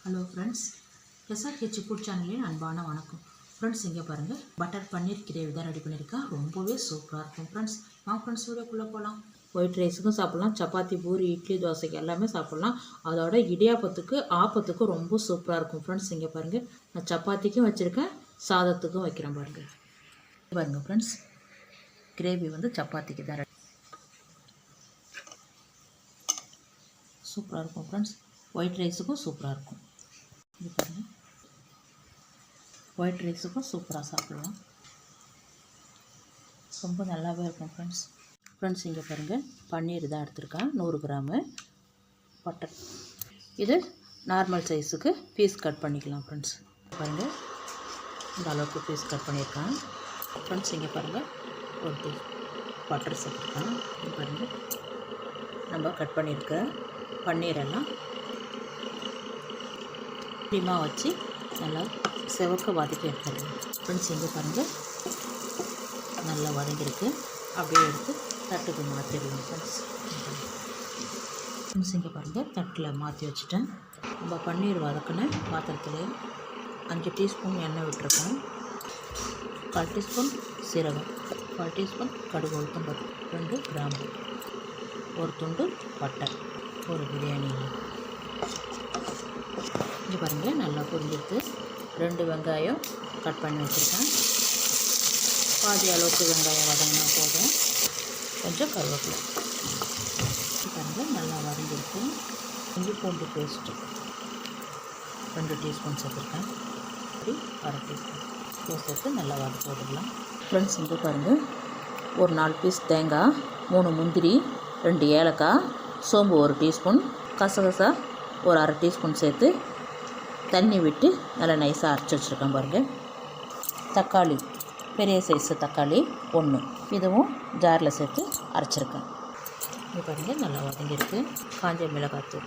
Hello friends, SRH food சேனலின் அன்பான வணக்கம். ஃப்ரெண்ட்ஸ், இங்கே பாருங்கள், பட்டர் பன்னீர் கிரேவி தான் ரெடி பண்ணியிருக்கேன். ரொம்பவே சூப்பராக இருக்கும் ஃப்ரெண்ட்ஸ். ஃப்ரெண்ட்ஸ் வீடியோக்குள்ளே போகலாம். ஒயிட் ரைஸுக்கும் சாப்பிட்லாம், சப்பாத்தி, பூரி, இட்லி, தோசைக்கு எல்லாமே சாப்பிட்லாம். அதோட இடியாப்பத்துக்கு ஆப்பத்துக்கும் ரொம்ப சூப்பராக இருக்கும் ஃப்ரெண்ட்ஸ். இங்கே பாருங்கள், நான் சப்பாத்திக்கும் வச்சுருக்கேன், சாதத்துக்கும் வைக்கிறேன் பாருங்கள். பாருங்கள் ஃப்ரெண்ட்ஸ், கிரேவி வந்து சப்பாத்திக்கு தான் சூப்பராக இருக்கும் ஃப்ரெண்ட்ஸ். ஒயிட் ரைஸுக்கும் சூப்பராக இருக்கும். இது பாருங்கள், ஒயிட் ரைஸுக்கும் சூப்பராக சாப்பிடலாம், ரொம்ப நல்லாவே இருக்கும் ஃப்ரெண்ட்ஸ். இங்கே பாருங்கள், பன்னீர் தான் எடுத்துருக்கேன், 100 கிராமு. பட்டர் இது நார்மல் சைஸுக்கு பீஸ் கட் பண்ணிக்கலாம் ஃப்ரெண்ட்ஸ். பாருங்கள், இந்த அளவுக்கு பீஸ் கட் பண்ணியிருக்கேன் ஃப்ரெண்ட்ஸ். இங்கே பாருங்கள், ஒரு பீஸ் பட்டர் சேர்த்துருக்கேன். இங்கே பாருங்கள், நம்ம கட் பண்ணியிருக்க பன்னீரெல்லாம் க்ரீமாக வச்சு நல்லா செவக்க வதக்கி எடுத்துடலாம் ஃப்ரெண்ட்ஸ். இங்கே பாருங்கள், நல்லா வதங்கியிருக்கு. அப்படியே எடுத்து தட்டுக்கு மாற்றிடலாம் ஃப்ரெண்ட்ஸ். இங்கே பாருங்கள், தட்டில் மாற்றி வச்சுட்டேன். நம்ம பன்னீர் வதக்கின பாத்திரத்தில் 5 டீஸ்பூன் எண்ணெய் விட்டுருக்கேன். 1/4 டீஸ்பூன் சீரகம், 1/4 டீஸ்பூன் கடுகு, உளுத்தம் பருப்பு, 2 கிராம்பு, ஒரு துண்டு பட்டை, ஒரு பிரியாணி. இங்கே பாருங்கள், நல்லா பொரிஞ்சிடுது. 2 வெங்காயம் கட் பண்ணி வச்சுருக்கேன். பாதி அளவுக்கு வெங்காயம் வதங்கினா போதும். கொஞ்சம் கருவேப்பிலை. பாருங்கள், நல்லா வதங்கிடுது. இஞ்சி பூண்டு பேஸ்ட்டு 2 டீஸ்பூன் சேர்த்துருக்கேன். அப்படி 1/2 டீஸ்பூன் சேர்த்து நல்லா வதக்கி விடலாம் ஃப்ரெண்ட்ஸ். இங்கே பாருங்கள், ஒரு 4 பீஸ் தேங்காய், 3 முந்திரி, 2 ஏலக்காய், சோம்பு 1 டீஸ்பூன், கசகசா ஒரு 1/2 டீஸ்பூன் சேர்த்து தண்ணி விட்டு நல்லா நைஸாக அரைச்சி வச்சுருக்கேன் பாருங்கள். தக்காளி, பெரிய சைஸு தக்காளி 1, இதுவும் ஜாரில் சேர்த்து அரைச்சிருக்கேன். இது பாருங்கள், நல்லா வதங்கியிருக்கு. காஞ்ச மிளகாத்தூள்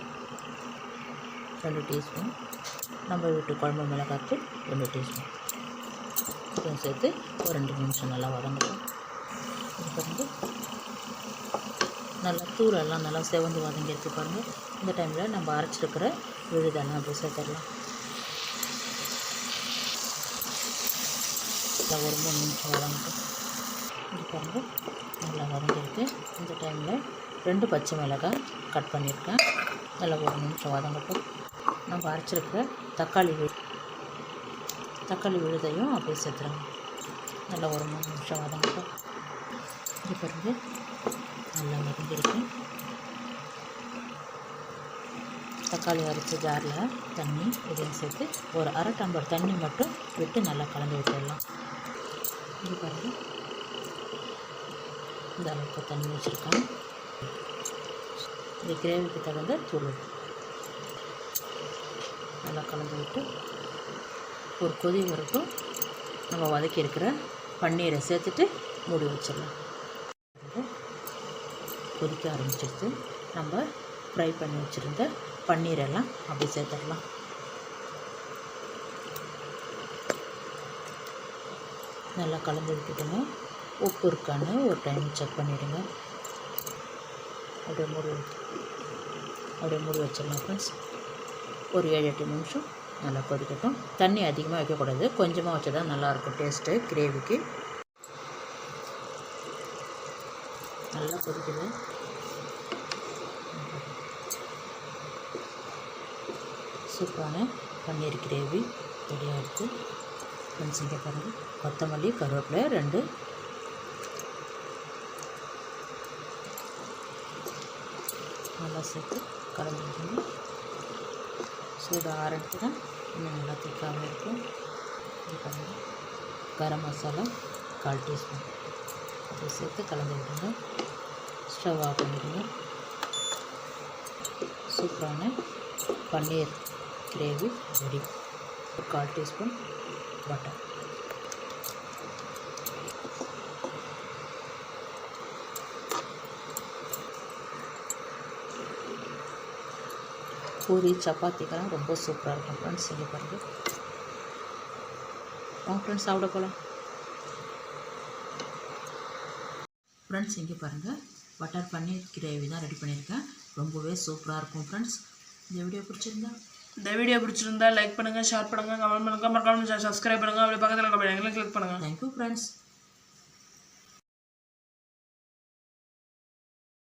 2 டீஸ்பூன், நம்ம வீட்டு குழம்பு மிளகாத்தூள் 2 டீஸ்பூன், இதுவும் சேர்த்து ஒரு 2 நிமிஷம் நல்லா வதங்கட்டும். இது பாருங்கள், நல்லா தூளெல்லாம் நல்லா செவந்து வதங்கியிருக்கு பாருங்கள். இந்த டைமில் நம்ம அரைச்சிருக்கிற விழுதெல்லாம் அப்படி சேர்த்துடலாம். ஒரு 3 நிமிஷம் வதங்கட்டும். இது பாருங்கள், நல்லா வதங்கியிருக்கு. இந்த டைமில் 2 பச்சை மிளகாய் கட் பண்ணியிருக்கேன். நல்லா 1 நிமிஷம் வதங்கட்டும். நம்ம அரைச்சிருக்கிற தக்காளி விழுதையும் அப்படியே சேர்த்துருங்க. நல்லா ஒரு 3 நிமிஷம் வதங்கட்டும். இது பாருங்கள், நல்லா வதங்கியிருக்கு. தக்காளி அரைச்ச ஜாரில் தண்ணி இதையும் சேர்த்து ஒரு 1/2 டம்ளர் தண்ணி மட்டும் விட்டு நல்லா கலந்து விட்டுடலாம். இது பாருங்கள், இந்த அளவுக்கு தண்ணி வச்சுருக்கேன். இந்த கிரேவிக்கு தகுந்த தூள் நல்லா கலந்து விட்டு ஒரு கொதி வரைக்கும் நம்ம வதக்கி இருக்கிற பன்னீரை சேர்த்துட்டு மூடி வச்சிடலாம். கொதிக்க ஆரம்பிச்சிடுது. நம்ம ஃப்ரை பண்ணி வச்சுருந்த பன்னீரெல்லாம் அப்படி சேர்த்துடலாம். நல்லா கலந்து விட்டுடுங்க. உப்பு இருக்கான்னு ஒரு டைம் செக் பண்ணிவிடுங்க. அப்படியே மூடி வச்சிடலாம் ஃப்ரெண்ட்ஸ். ஒரு 7-8 நிமிஷம் நல்லா கொதிக்கட்டும். தண்ணி அதிகமாக வைக்கக்கூடாது, கொஞ்சமாக வச்சா தான் நல்லாயிருக்கும் டேஸ்ட்டு கிரேவிக்கு. நல்லா கொதிக்குது. சூப்பரான பன்னீர் கிரேவி ரெடியாக இருக்குது ஃப்ரெண்ட்ஸ். இங்கே பாருங்கள், கொத்தமல்லி, கருவேப்பிலை 2 நல்லா சேர்த்து கலந்து விடணும். சூடு ஆரம்பிச்சுன்னா இன்னும் நல்லா திக்காகவும் இருக்கும். இது பாருங்கள், கரம் மசாலா 1/4 டீஸ்பூன் அதை சேர்த்து கலந்து விடுங்க. ஸ்டவ் ஆஃப் பண்ணிடுங்க. சூப்பரான paneer gravy ready. 1/4 teaspoon butter. Puri, சப்பாத்திக்கெல்லாம் ரொம்ப சூப்பராக இருக்கும் ஃப்ரெண்ட்ஸ். இங்கே பாருங்கள், ஃப்ரெண்ட்ஸ் சாப்பிட போகலாம் ஃப்ரெண்ட்ஸ். இங்கே பாருங்கள், பட்டர் பன்னீர் கிரேவி தான் ரெடி பண்ணியிருக்கேன். ரொம்பவே சூப்பராக இருக்கும் ஃப்ரெண்ட்ஸ். இந்த வீடியோ பிடிச்சிருந்தா இந்த வீடியோ பிடிச்சிருந்தா லைக் பண்ணுங்கள், ஷேர் பண்ணுங்கள், கமெண்ட் பண்ணுங்கள், மறக்காம சப்ஸ்கிரைப் பண்ணுங்கள். அப்படியே பக்கத்தில் இருக்க பெல் ஐகானை கிளிக் பண்ணுங்கள். Thank you friends.